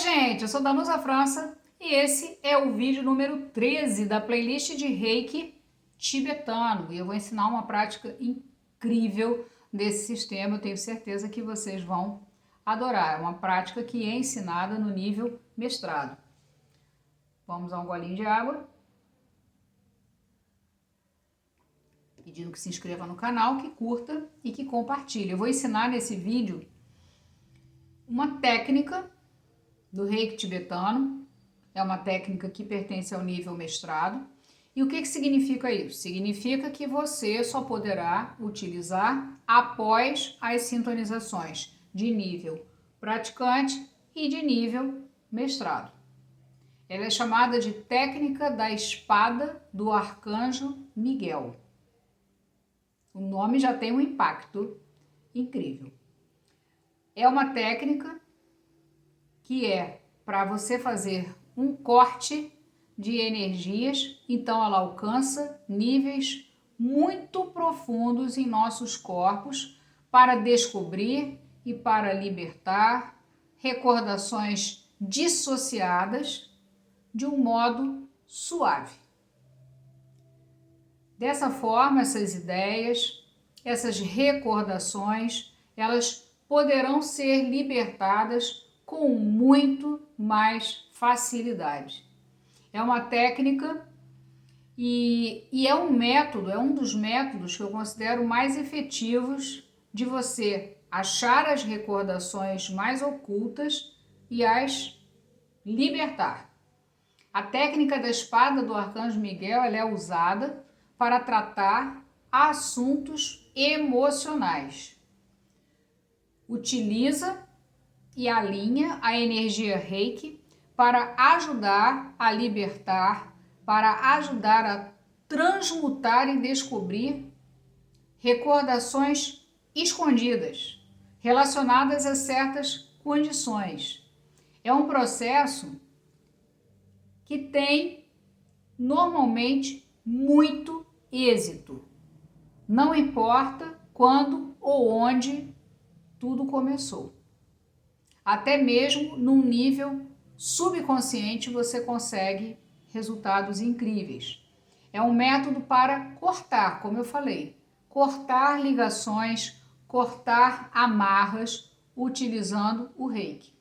gente, eu sou Danusa França e esse é o vídeo número 13 da playlist de Reiki tibetano. E eu vou ensinar uma prática incrível desse sistema, eu tenho certeza que vocês vão adorar. É uma prática que é ensinada no nível mestrado. Vamos a um golinho de água. Pedindo que se inscreva no canal, que curta e que compartilhe. Eu vou ensinar nesse vídeo uma técnica do Reiki tibetano. É uma técnica que pertence ao nível mestrado. E o que significa isso? Significa que você só poderá utilizar após as sintonizações de nível praticante e de nível mestrado. Ela é chamada de técnica da espada do arcanjo Miguel. O nome já tem um impacto incrível. É uma técnica que é para você fazer um corte de energias, então ela alcança níveis muito profundos em nossos corpos para descobrir e para libertar recordações dissociadas de um modo suave. Dessa forma, essas ideias, essas recordações, elas poderão ser libertadas com muito mais facilidade. É uma técnica e é um método, é um dos métodos que eu considero mais efetivos de você achar as recordações mais ocultas e as libertar. A técnica da espada do arcanjo Miguel, ela é usada para tratar assuntos emocionais. Utiliza e alinha a energia Reiki para ajudar a libertar, para ajudar a transmutar e descobrir recordações escondidas, relacionadas a certas condições. É um processo que tem normalmente muito êxito. Não importa quando ou onde tudo começou. Até mesmo num nível subconsciente você consegue resultados incríveis. É um método para cortar, como eu falei, cortar ligações, cortar amarras utilizando o Reiki.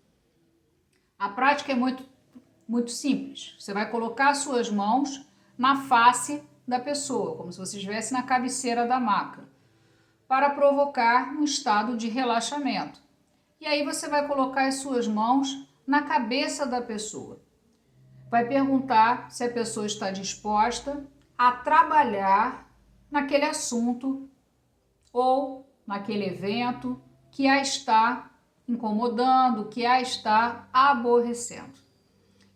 A prática é muito simples. Você vai colocar suas mãos na face da pessoa, como se você estivesse na cabeceira da maca, para provocar um estado de relaxamento. E aí você vai colocar as suas mãos na cabeça da pessoa. Vai perguntar se a pessoa está disposta a trabalhar naquele assunto ou naquele evento que a está incomodando, que a está aborrecendo.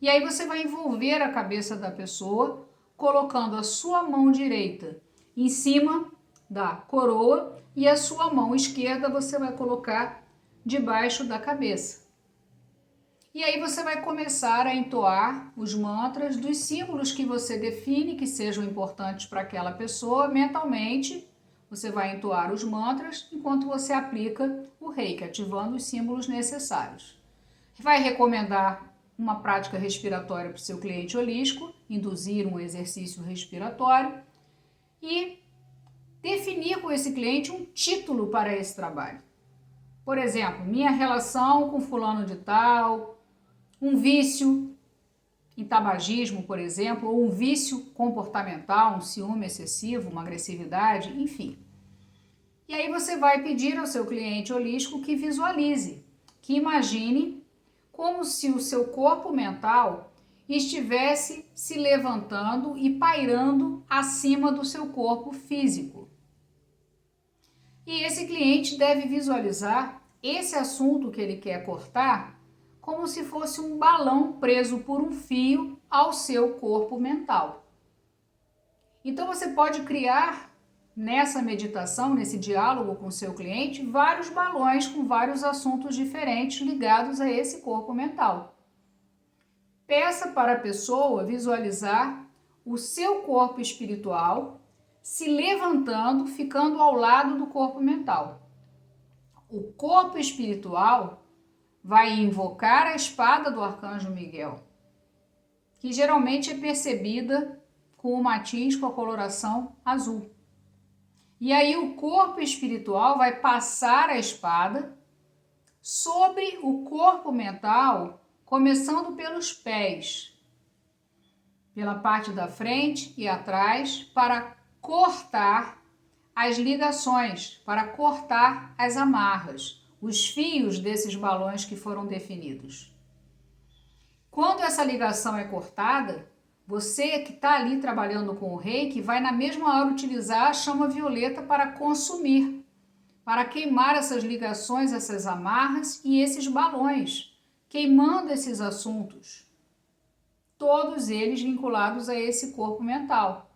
E aí você vai envolver a cabeça da pessoa, colocando a sua mão direita em cima da coroa e a sua mão esquerda você vai colocar debaixo da cabeça. E aí você vai começar a entoar os mantras dos símbolos que você define que sejam importantes para aquela pessoa mentalmente. Você vai entoar os mantras enquanto você aplica o Reiki, ativando os símbolos necessários. Vai recomendar uma prática respiratória para o seu cliente holístico, induzir um exercício respiratório e definir com esse cliente um título para esse trabalho. Por exemplo, minha relação com fulano de tal, um vício em tabagismo, por exemplo, ou um vício comportamental, um ciúme excessivo, uma agressividade, enfim. E aí você vai pedir ao seu cliente holístico que visualize, que imagine como se o seu corpo mental estivesse se levantando e pairando acima do seu corpo físico. E esse cliente deve visualizar esse assunto que ele quer cortar como se fosse um balão preso por um fio ao seu corpo mental. Então você pode criar nessa meditação, nesse diálogo com o seu cliente, vários balões com vários assuntos diferentes ligados a esse corpo mental. Peça para a pessoa visualizar o seu corpo espiritual se levantando, ficando ao lado do corpo mental. O corpo espiritual vai invocar a espada do Arcanjo Miguel, que geralmente é percebida com o matiz com a coloração azul. E aí o corpo espiritual vai passar a espada sobre o corpo mental, começando pelos pés, pela parte da frente e atrás, para cortar as ligações, para cortar as amarras, os fios desses balões que foram definidos. Quando essa ligação é cortada, você que está ali trabalhando com o reiki vai na mesma hora utilizar a chama violeta para consumir, para queimar essas ligações, essas amarras e esses balões, queimando esses assuntos, todos eles vinculados a esse corpo mental.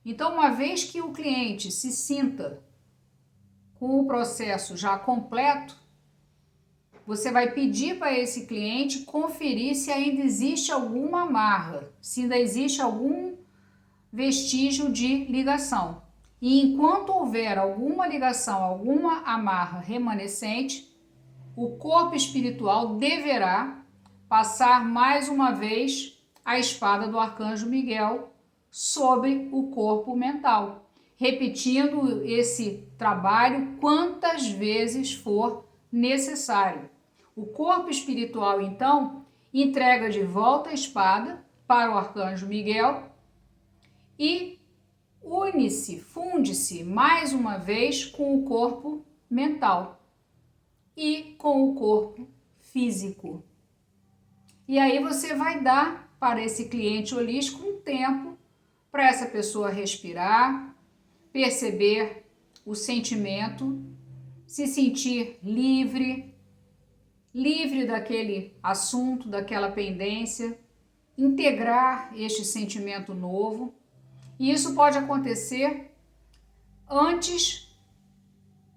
Então, uma vez que o cliente se sinta com o processo já completo, você vai pedir para esse cliente conferir se ainda existe alguma amarra, se ainda existe algum vestígio de ligação. E enquanto houver alguma ligação, alguma amarra remanescente, o corpo espiritual deverá passar mais uma vez a espada do Arcanjo Miguel sobre o corpo mental, repetindo esse trabalho quantas vezes for necessário. O corpo espiritual, então, entrega de volta a espada para o Arcanjo Miguel e une-se, funde-se mais uma vez com o corpo mental e com o corpo físico. E aí você vai dar para esse cliente holístico um tempo para essa pessoa respirar, perceber o sentimento, se sentir livre daquele assunto, daquela pendência, integrar este sentimento novo. E isso pode acontecer antes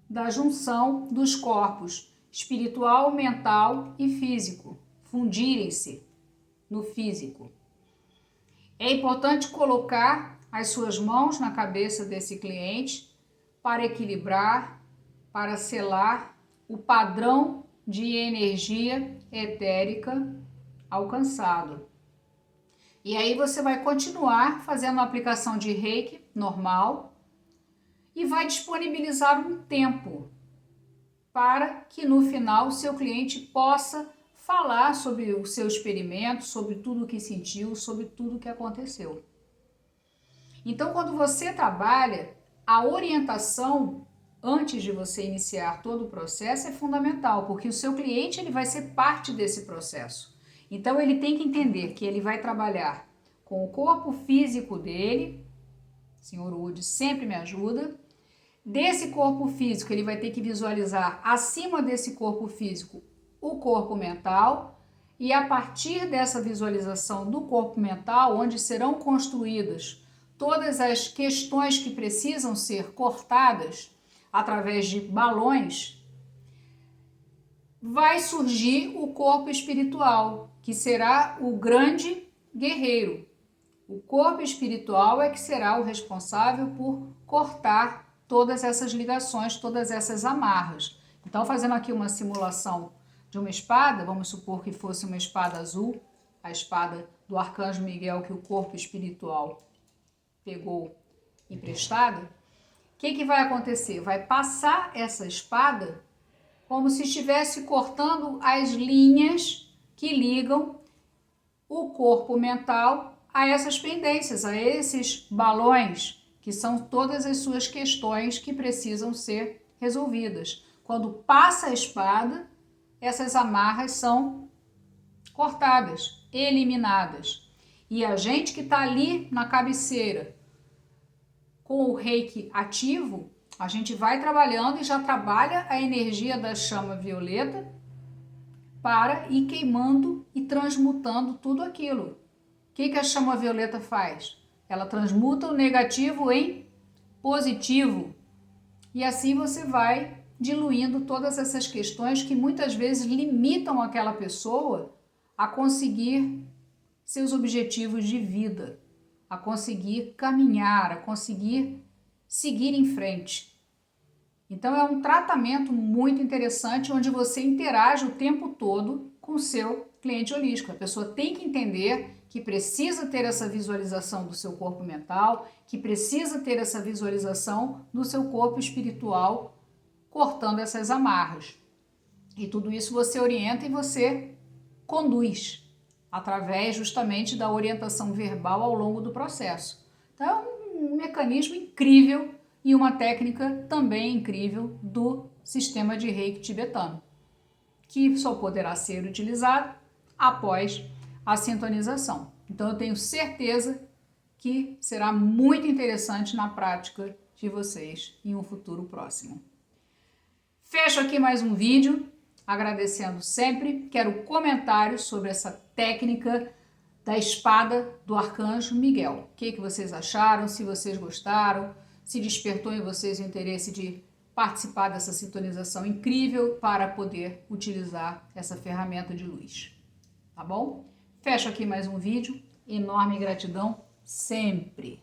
da junção dos corpos espiritual, mental e físico, fundirem-se no físico. É importante colocar as suas mãos na cabeça desse cliente para equilibrar, para selar o padrão de energia etérica alcançado. E aí você vai continuar fazendo a aplicação de reiki normal e vai disponibilizar um tempo para que no final o seu cliente possa falar sobre o seu experimento, sobre tudo o que sentiu, sobre tudo o que aconteceu. Então, quando você trabalha, a orientação antes de você iniciar todo o processo é fundamental, porque o seu cliente ele vai ser parte desse processo. Então, ele tem que entender que ele vai trabalhar com o corpo físico dele, o Senhor Wood sempre me ajuda. Desse corpo físico, ele vai ter que visualizar acima desse corpo físico o corpo mental, e a partir dessa visualização do corpo mental, onde serão construídas todas as questões que precisam ser cortadas através de balões, vai surgir o corpo espiritual, que será o grande guerreiro. O corpo espiritual é que será o responsável por cortar todas essas ligações, todas essas amarras. Então, fazendo aqui uma simulação de uma espada, vamos supor que fosse uma espada azul, a espada do Arcanjo Miguel que o corpo espiritual pegou emprestada, o que vai acontecer? Vai passar essa espada como se estivesse cortando as linhas que ligam o corpo mental a essas pendências, a esses balões, que são todas as suas questões que precisam ser resolvidas. Quando passa a espada, essas amarras são cortadas, eliminadas. E a gente que está ali na cabeceira, com o reiki ativo, a gente vai trabalhando e já trabalha a energia da chama violeta para ir queimando e transmutando tudo aquilo. O que a chama violeta faz? Ela transmuta o negativo em positivo. E assim você vai diluindo todas essas questões que muitas vezes limitam aquela pessoa a conseguir seus objetivos de vida, a conseguir caminhar, a conseguir seguir em frente. Então é um tratamento muito interessante onde você interage o tempo todo com o seu cliente holístico. A pessoa tem que entender que precisa ter essa visualização do seu corpo mental, que precisa ter essa visualização do seu corpo espiritual, cortando essas amarras. E tudo isso você orienta e você conduz através justamente da orientação verbal ao longo do processo. Então é um mecanismo incrível e uma técnica também incrível do sistema de Reiki tibetano, que só poderá ser utilizado após a sintonização. Então eu tenho certeza que será muito interessante na prática de vocês em um futuro próximo. Fecho aqui mais um vídeo, agradecendo sempre. Quero comentários sobre essa técnica da espada do Arcanjo Miguel. O que vocês acharam? Se vocês gostaram? Se despertou em vocês o interesse de participar dessa sintonização incrível para poder utilizar essa ferramenta de luz. Tá bom? Fecho aqui mais um vídeo. Enorme gratidão sempre!